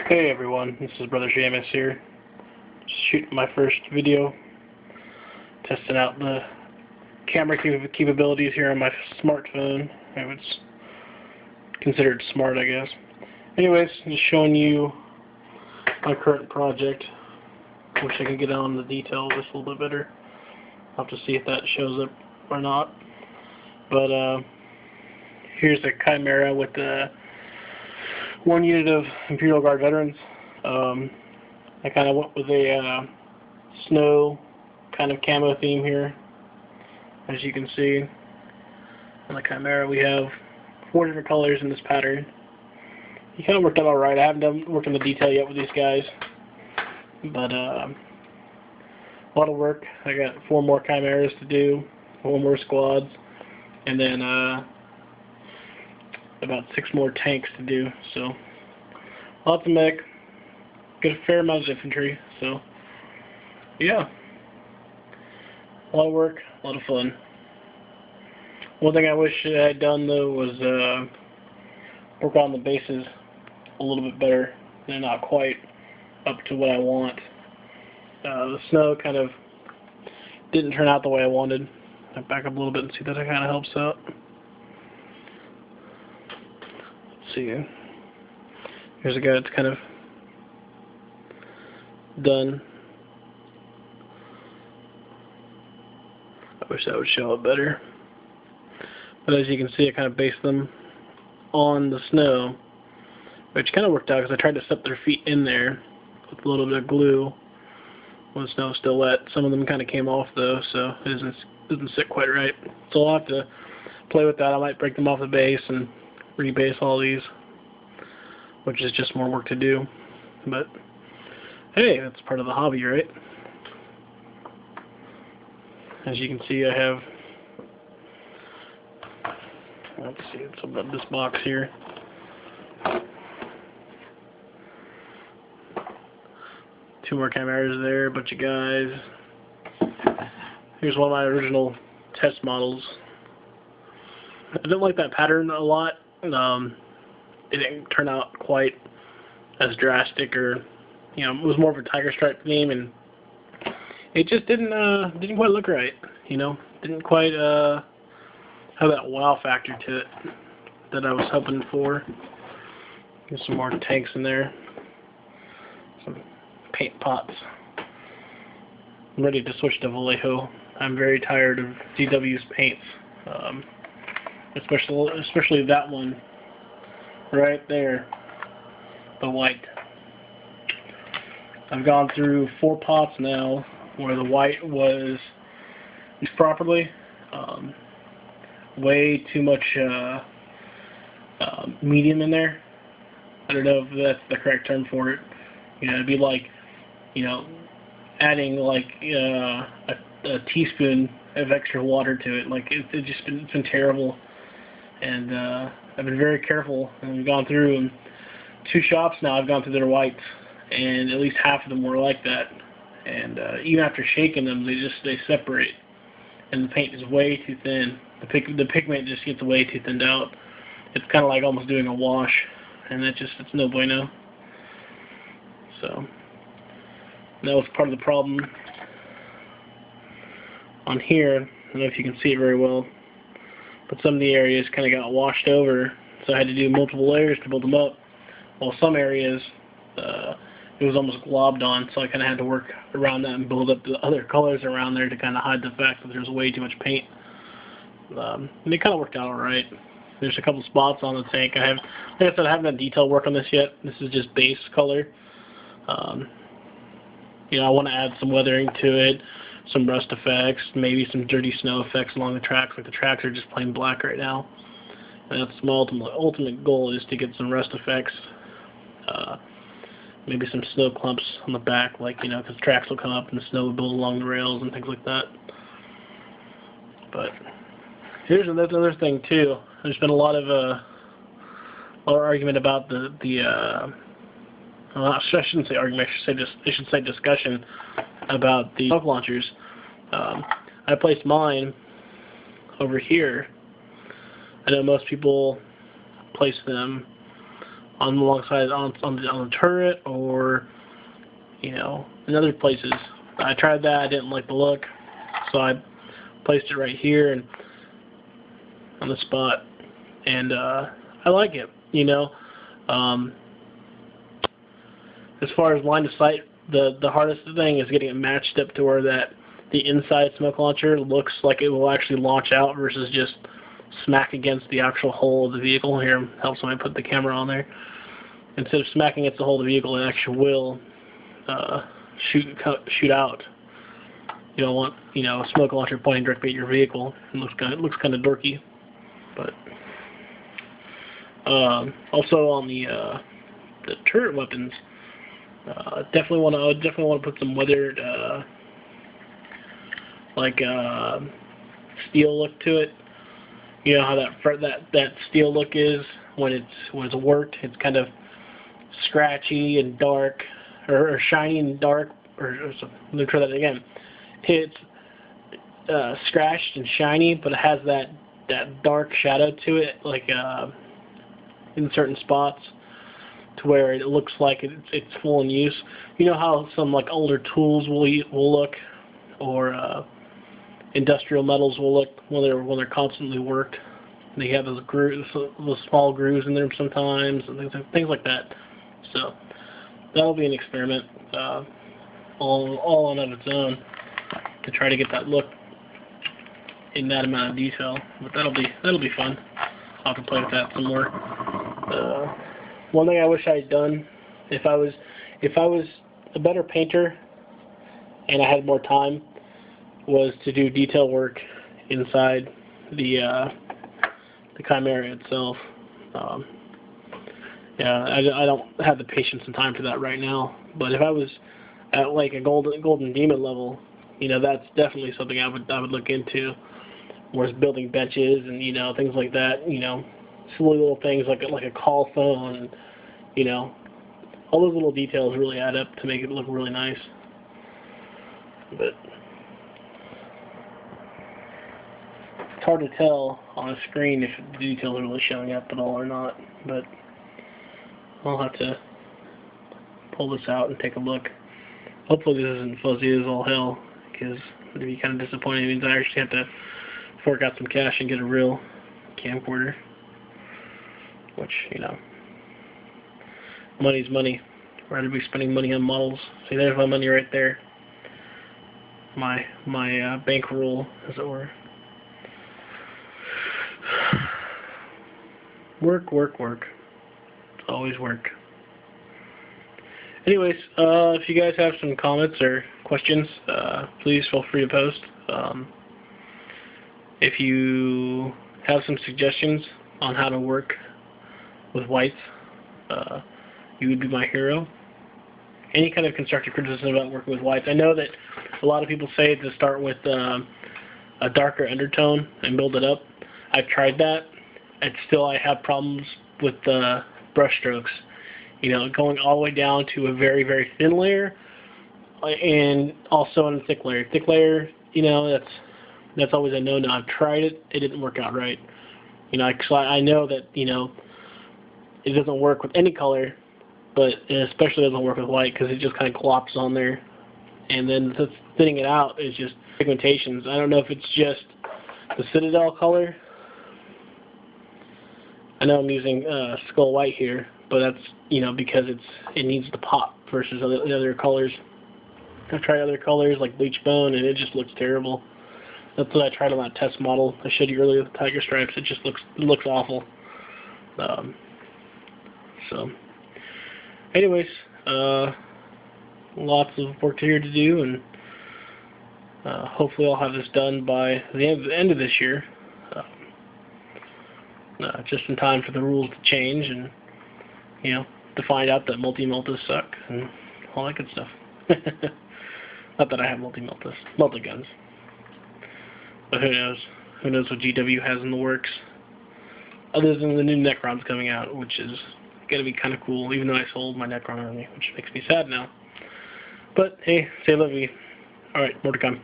Hey everyone, this is Brother Seamus here. Just shooting my first video, testing out the camera capabilities here on my smartphone. It's considered smart, I guess. Anyways, just showing you my current project. Wish I could get on the details just a little bit better. I'll have to see if that shows up or not. But here's the Chimera with the 1 unit of Imperial Guard veterans. I kind of went with a snow kind of camo theme here. As you can see on the Chimera, we have 4 different colors in this pattern. He kind of worked out alright. I haven't worked on the detail yet with these guys, but a lot of work. I got 4 more Chimeras to do, 4 more squads, and then about 6 more tanks to do. So lots of mech, got a fair amount of infantry. So yeah, a lot of work, a lot of fun. One thing I wish I had done though was work on the bases a little bit better. They're not quite up to what I want. The snow kind of didn't turn out the way I wanted. I'll back up a little bit and see if that kind of helps out. Let's see. Here's a guy that's kind of done. I wish that would show up better. But as you can see, I kind of based them on the snow, which kind of worked out because I tried to set their feet in there with a little bit of glue when the snow was still wet. Some of them kind of came off though, so it doesn't sit quite right. So I'll have to play with that. I might break them off the base and rebase all these, which is just more work to do. But hey, that's part of the hobby, right? As you can see, I have, let's see, it's about this box here. Two more Chimeras there, a bunch of guys. Here's one of my original test models. I didn't like that pattern a lot. It didn't turn out quite as drastic, or it was more of a tiger stripe theme, and it just didn't quite look right. Didn't quite have that wow factor to it that I was hoping for. Get some more tanks in there, some paint pots. I'm ready to switch to Vallejo. I'm very tired of DW's paints, especially that one right there, the white. I've gone through 4 pots now where the white was used properly. Way too much medium in there. I don't know if that's the correct term for it. It'd be like, adding like a teaspoon of extra water to it. Like it's been terrible, and I've been very careful. And we've gone through, and 2 shops now I've gone through their whites, and at least half of them were like that. And even after shaking them, they separate, and the paint is way too thin. The pigment just gets way too thinned out. It's kind of like almost doing a wash, and it's no bueno. So that was part of the problem on here. I don't know if you can see it very well, but some of the areas kind of got washed over, so I had to do multiple layers to build them up. While some areas it was almost globbed on, so I kind of had to work around that and build up the other colors around there to kind of hide the fact that there's way too much paint. And it kind of worked out alright. There's a couple spots on the tank. Like I said, I haven't done detail work on this yet. This is just base color. I want to add some weathering to it, some rust effects, maybe some dirty snow effects along the tracks. Like the tracks are just plain black right now. And that's my ultimate goal, is to get some rust effects. Maybe some snow clumps on the back, like, because tracks will come up and the snow will build along the rails and things like that. But here's another thing too. There's been a lot of argument about I shouldn't say argument. I should say discussion about the smoke launchers. I placed mine over here. I know most people place them on the turret, or in other places. I tried that. I didn't like the look, so I placed it right here and on the spot, and I like it. As far as line of sight, the hardest thing is getting it matched up to where the inside smoke launcher looks like it will actually launch out versus just smack against the actual hull of the vehicle. Here helps when I put the camera on there. Instead of smacking against the hull of the vehicle, it actually will shoot out. You don't want a smoke launcher pointing directly at your vehicle. It looks kind of dorky. But also on the turret weapons, I would definitely want to put some weathered steel look to it. You know how that steel look is when it's worked. It's kind of scratchy and dark, or shiny and dark. Let me try that again. It's scratched and shiny, but it has that dark shadow to it, like in certain spots, to where it looks like it's full in use. You know how some older tools will look, or industrial metals will look when they're constantly worked. They have those grooves, those small grooves in them sometimes, and things like that. So that'll be an experiment, all on its own, to try to get that look in that amount of detail. But that'll be fun. I'll have to play with that some more. One thing I wish I had done, if I was a better painter and I had more time, was to do detail work inside the Chimera itself. Yeah, I don't have the patience and time for that right now. But if I was at a golden demon level, that's definitely something I would look into. Whereas building benches and things like that, silly little things like a call phone, all those little details really add up to make it look really nice. But it's hard to tell on a screen if the details are really showing up at all or not. But I'll have to pull this out and take a look. Hopefully this isn't fuzzy as all hell, because it'd be kind of disappointing. It means I actually have to fork out some cash and get a real camcorder. Which, money's money. I'd rather be spending money on models. See, there's my money right there. My bankroll, as it were. Work. It's always work. Anyways, if you guys have some comments or questions, please feel free to post. If you have some suggestions on how to work with whites, you would be my hero. Any kind of constructive criticism about working with whites. I know that a lot of people say to start with a darker undertone and build it up. I've tried that, and still I have problems with the brush strokes. Going all the way down to a very, very thin layer, and also on a thick layer. Thick layer, that's always a no-no. I've tried it; it didn't work out right. I know that it doesn't work with any color, but it especially doesn't work with white because it just kind of glops on there, and then thinning it out is just pigmentations. I don't know if it's just the Citadel color. I know I'm using Skull White here, but that's because it needs to pop versus the other colors. I've tried other colors like Bleach Bone, and it just looks terrible. That's what I tried on that test model I showed you earlier with the Tiger Stripes. It just looks awful. So, anyways, lots of work here to do, and hopefully I'll have this done by the end of this year. Just in time for the rules to change, and to find out that multi-meltas suck and all that good stuff. Not that I have multi-guns. But who knows? Who knows what GW has in the works? Other than the new Necrons coming out, which is going to be kind of cool, even though I sold my Necron army, which makes me sad now. But hey, say la vie. Alright, more to come.